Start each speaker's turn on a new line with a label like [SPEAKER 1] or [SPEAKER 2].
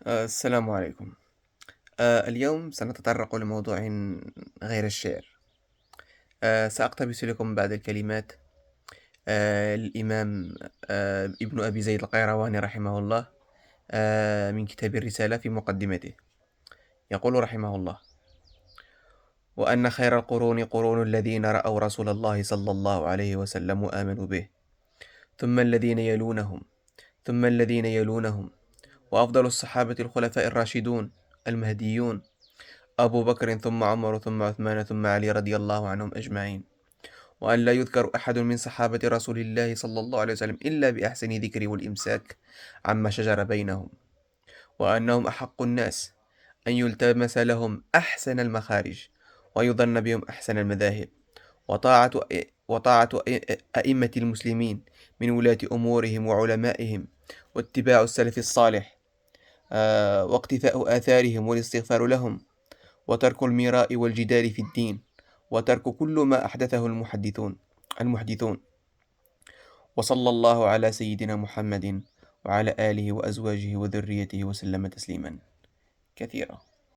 [SPEAKER 1] السلام عليكم. اليوم سنتطرق لموضوع غير الشعر. سأقتبس لكم بعض الكلمات للإمام ابن أبي زيد القيرواني رحمه الله، من كتاب الرسالة في مقدمته. يقول رحمه الله: وأن خير القرون قرون الذين رأوا رسول الله صلى الله عليه وسلم وآمنوا به، ثم الذين يلونهم، ثم الذين يلونهم، وأفضل الصحابة الخلفاء الراشدون المهديون أبو بكر ثم عمر ثم عثمان ثم علي رضي الله عنهم أجمعين. وأن لا يذكر أحد من صحابة رسول الله صلى الله عليه وسلم إلا بأحسن ذكر والإمساك عما شجر بينهم، وأنهم أحق الناس أن يلتمس لهم أحسن المخارج، ويظن بهم أحسن المذاهب، وطاعة أئمة المسلمين من ولاة أمورهم وعلمائهم، واتباع السلف الصالح، واقتفاء آثارهم والاستغفار لهم، وترك المراء والجدال في الدين، وترك كل ما أحدثه المحدثون. وصلى الله على سيدنا محمد وعلى آله وأزواجه وذريته وسلم تسليما كثيرا.